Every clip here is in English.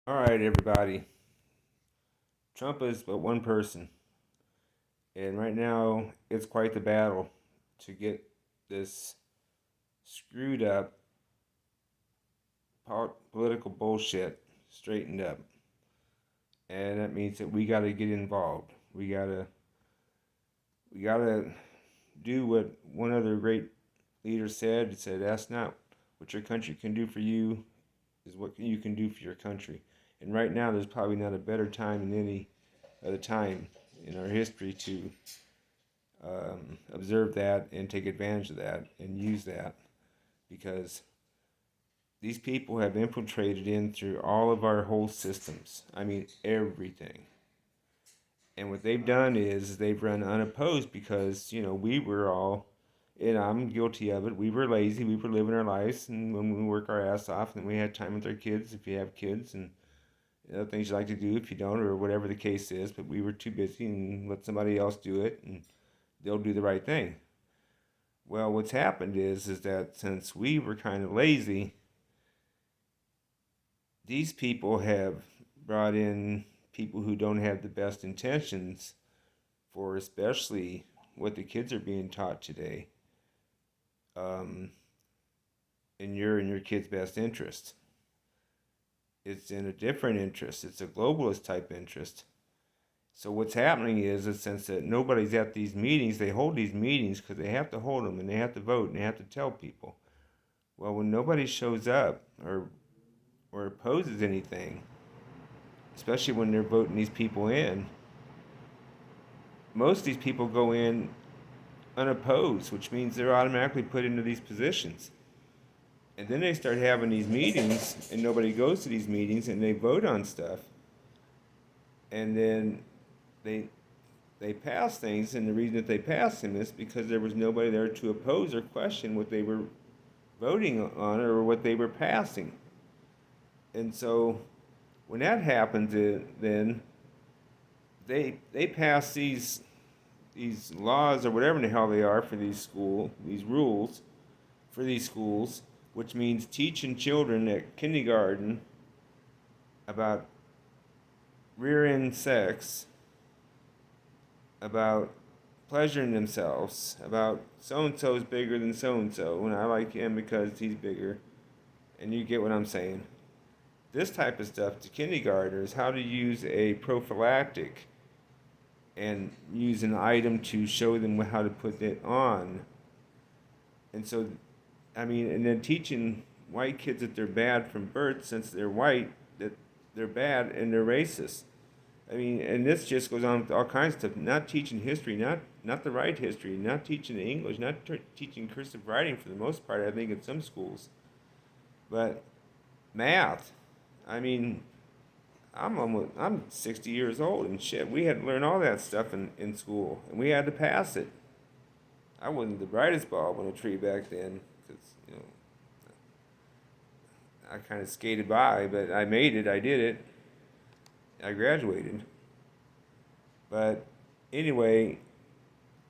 All right, everybody. Trump is but one person, and right now it's quite the battle to get this screwed up political bullshit straightened up. And that means that we got to get involved. We got to do what one other great leader said. He said, "That's not what your country can do for you, is what you can do for your country." And right now, there's probably not a better time than any other time in our history to observe that and take advantage of that and use that, because these people have infiltrated in through all of our whole systems. I mean, everything. And what they've done is they've run unopposed because, we were all, and I'm guilty of it, we were lazy, we were living our lives, and when we work our ass off, and we had time with our kids, if you have kids, and things you like to do if you don't, or whatever the case is, but we were too busy and let somebody else do it, and they'll do the right thing. Well, what's happened is that since we were kind of lazy, these people have brought in people who don't have the best intentions for especially what the kids are being taught today, um, in your kid's best interest. It's in a different interest. It's a globalist type interest. So what's happening is since that nobody's at these meetings, they hold these meetings because they have to hold them and they have to vote and they have to tell people. Well, when nobody shows up or opposes anything, especially when they're voting these people in, most of these people go in unopposed, which means they're automatically put into these positions. And then they start having these meetings, and nobody goes to these meetings, and they vote on stuff, and then they they pass things, and the reason that they pass them is because there was nobody there to oppose or question what they were voting on or what they were passing. And so when that happens, then they pass these laws or whatever the hell they are for these rules for these schools, which means teaching children at kindergarten about rear end sex, about pleasuring themselves, about so and so's bigger than so and so, and I like him because he's bigger, and you get what I'm saying. This type of stuff to kindergartners, how to use a prophylactic and use an item to show them how to put it on. And so, I mean, and then teaching white kids that they're bad from birth since they're white, that they're bad and they're racist. I mean, and this just goes on with all kinds of stuff. Not teaching history, not the right history, not teaching English, not teaching cursive writing for the most part, I think, in some schools. But math. I mean, I'm 60 years old and shit. We had to learn all that stuff in school, and we had to pass it. I wasn't the brightest bulb on a tree back then, because I kind of skated by, but I made it. I did it. I graduated. But anyway,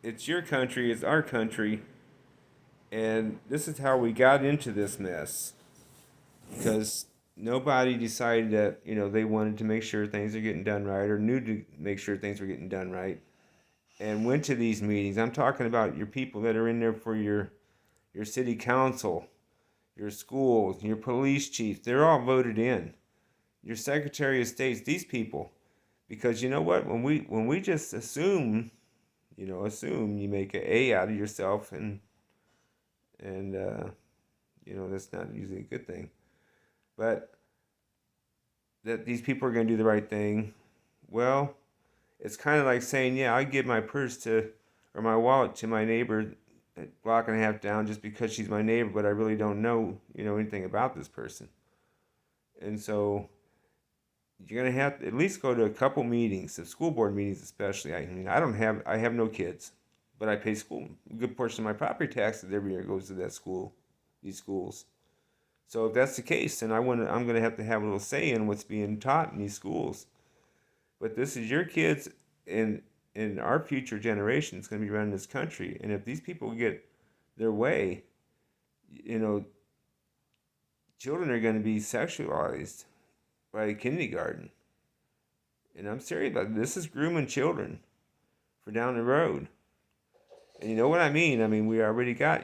it's your country. It's our country, and this is how we got into this mess, because nobody decided that they wanted to make sure things are getting done right or knew to make sure things were getting done right and went to these meetings. I'm talking about your people that are in there for your city council, your schools, your police chief. They're all voted in. Your secretary of states, these people, because you know what? When we just assume, assume you make an A out of yourself, and that's not usually a good thing. But that these people are going to do the right thing, well, it's kind of like saying, yeah, I give my purse or my wallet to my neighbor a block and a half down just because she's my neighbor, but I really don't know, anything about this person. And so you're going to have to at least go to a couple meetings, the school board meetings especially. I mean, I have no kids, but I pay a good portion of my property taxes every year goes to these schools. So if that's the case, then I'm going to have a little say in what's being taught in these schools. But this is your kids, and our future generation is going to be running this country. And if these people get their way, children are going to be sexualized. by a kindergarten. And I'm serious about it. This is grooming children for down the road. And you know what I mean? I mean, we already got,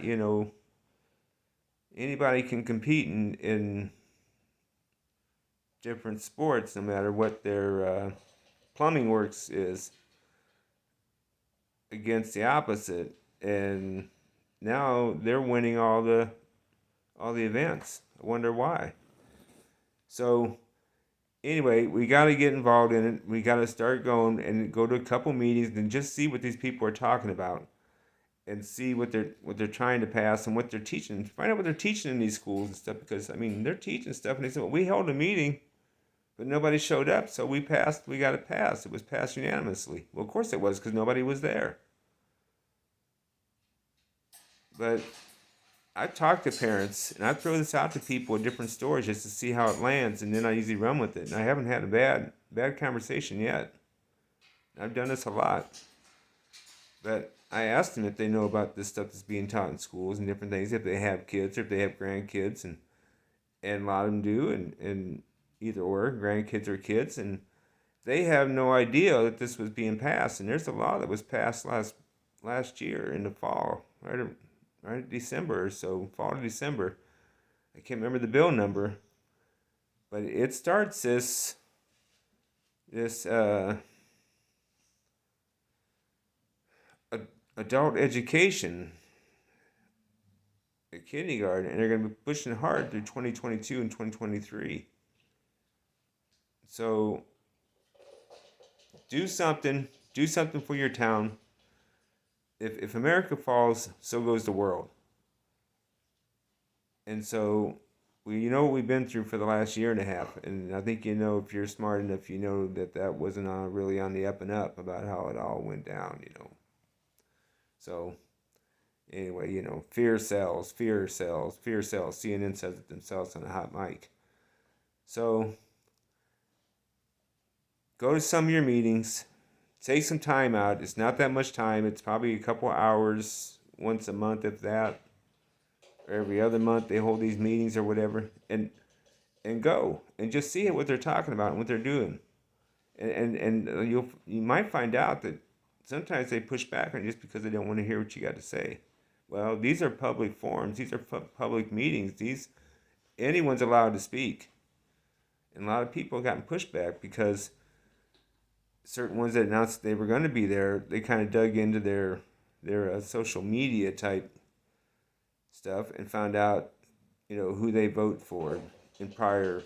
anybody can compete in different sports, no matter what their plumbing works is, against the opposite. And now they're winning all the events. I wonder why. So anyway, we got to get involved in it. We got to start going and go to a couple meetings and just see what these people are talking about, and see what they're trying to pass and what they're teaching. Find out what they're teaching in these schools and stuff, because I mean they're teaching stuff, and they said, well, we held a meeting, but nobody showed up, so we passed. We got it passed. It was passed unanimously. Well, of course it was, because nobody was there. But I talk to parents, and I throw this out to people with different stories just to see how it lands, and then I usually run with it. And I haven't had a bad conversation yet. I've done this a lot. But I asked them if they know about this stuff that's being taught in schools and different things, if they have kids or if they have grandkids, and a lot of them do, and either or, grandkids or kids, and they have no idea that this was being passed. And there's a law that was passed last year in the fall, right December or so, fall to December. I can't remember the bill number, but it starts this adult education at kindergarten, and they're going to be pushing hard through 2022 and 2023. So do something for your town. If America falls, so goes the world. And so you know what we've been through for the last year and a half, and I think if you're smart enough, you know that wasn't really on the up and up about how it all went down. So anyway, fear sells, fear sells, fear sells. CNN says it themselves on a hot mic. So go to some of your meetings. Take some time out. It's not that much time. It's probably a couple hours once a month, if that. Or every other month they hold these meetings or whatever. And go. And just see what they're talking about and what they're doing. And you might find out that sometimes they push back on you just because they don't want to hear what you got to say. Well, these are public forums. These are public meetings. Anyone's allowed to speak. And a lot of people have gotten pushback because certain ones that announced they were going to be there, they kind of dug into their social media type stuff and found out, who they vote for in prior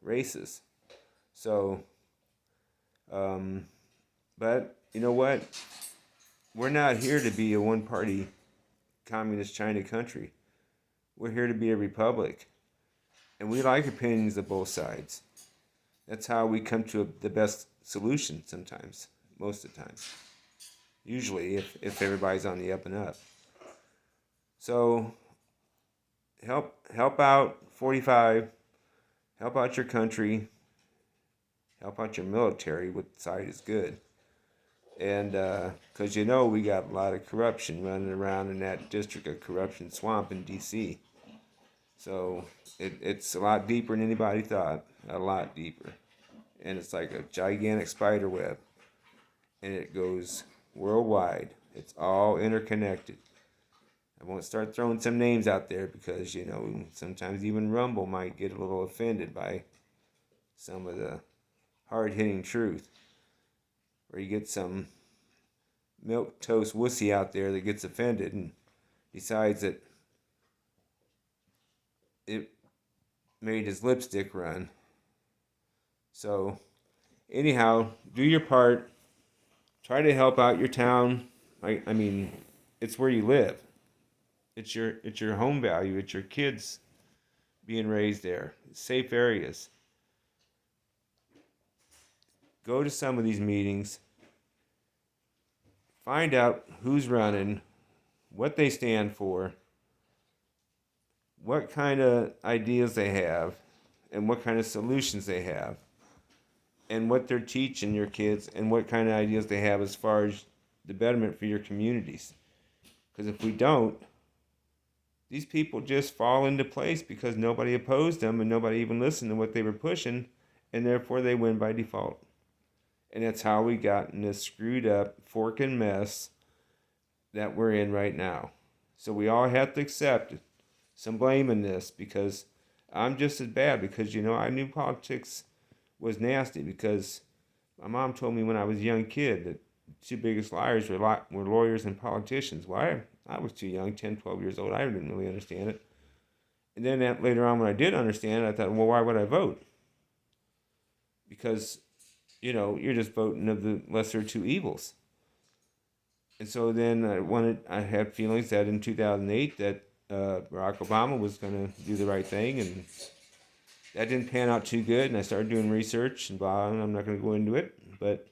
races. So, but you know what? We're not here to be a one-party communist China country. We're here to be a republic. And we like opinions of both sides. That's how we come to the best solution sometimes, most of the time. Usually, if everybody's on the up and up. So, help out 45, help out your country, help out your military, what side is good. And because we got a lot of corruption running around in that district of corruption swamp in D.C. So it's a lot deeper than anybody thought, a lot deeper. And it's like a gigantic spider web. And it goes worldwide. It's all interconnected. I won't start throwing some names out there because, sometimes even Rumble might get a little offended by some of the hard-hitting truth. Or you get some milquetoast wussy out there that gets offended and decides that it made his lipstick run. So, anyhow, do your part. Try to help out your town. I mean, it's where you live. It's your home value. It's your kids being raised there. Safe areas. Go to some of these meetings. Find out who's running, what they stand for, what kind of ideas they have, and what kind of solutions they have, and what they're teaching your kids, and what kind of ideas they have as far as the betterment for your communities. Because if we don't, These people just fall into place because nobody opposed them and nobody even listened to what they were pushing, and therefore they win by default. And that's how we got in this screwed up forking mess that we're in right now. So we all have to accept some blame in this, because I'm just as bad, because I knew politics was nasty, because my mom told me when I was a young kid that the two biggest liars were lawyers and politicians. Well, I was too young, 10, 12 years old. I didn't really understand it. And then later on when I did understand it, I thought, well, why would I vote? Because, you're just voting of the lesser two evils. And so then I had feelings that in 2008 that Barack Obama was going to do the right thing, and that didn't pan out too good. And I started doing research and blah, and I'm not going to go into it, but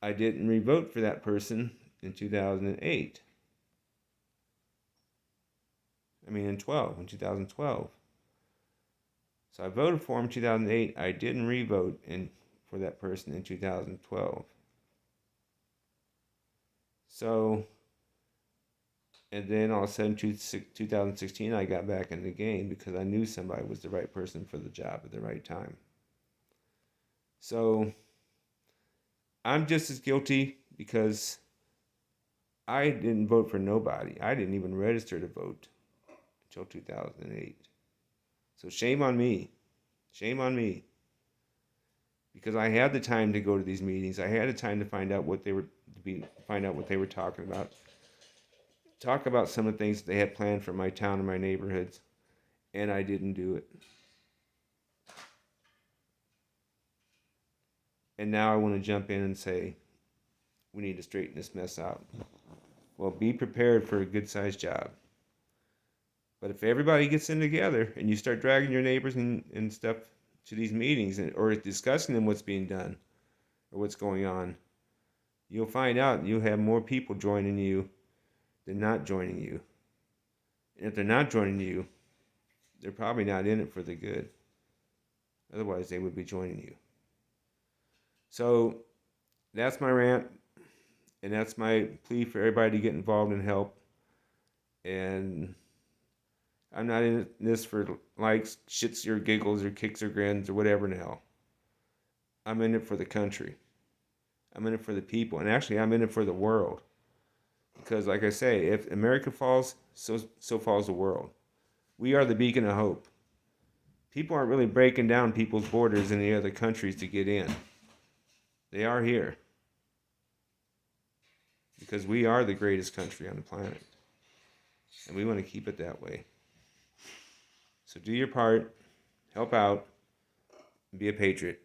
I didn't re-vote for that person in 2008. In 2012. So I voted for him in 2008. I didn't re-vote for that person in 2012. So, and then all of a sudden, 2016, I got back in the game because I knew somebody was the right person for the job at the right time. So, I'm just as guilty because I didn't vote for nobody. I didn't even register to vote until 2008. So shame on me. Shame on me. Because I had the time to go to these meetings. I had the time to find out what they were talking about. Talk about some of the things that they had planned for my town and my neighborhoods. And I didn't do it. And now I want to jump in and say, we need to straighten this mess out. Well, be prepared for a good-sized job. But if everybody gets in together and you start dragging your neighbors and stuff to these meetings, or discussing them what's being done or what's going on, you'll find out you'll have more people joining you than not joining you. And if they're not joining you, they're probably not in it for the good. Otherwise, they would be joining you. So that's my rant, and that's my plea for everybody to get involved and help. And I'm not in this for likes, shits or giggles or kicks or grins or whatever in hell. I'm in it for the country. I'm in it for the people. And actually, I'm in it for the world. Because like I say, if America falls, so falls the world. We are the beacon of hope. People aren't really breaking down people's borders in the other countries to get in. They are here. Because we are the greatest country on the planet. And we want to keep it that way. So do your part, help out, and be a patriot.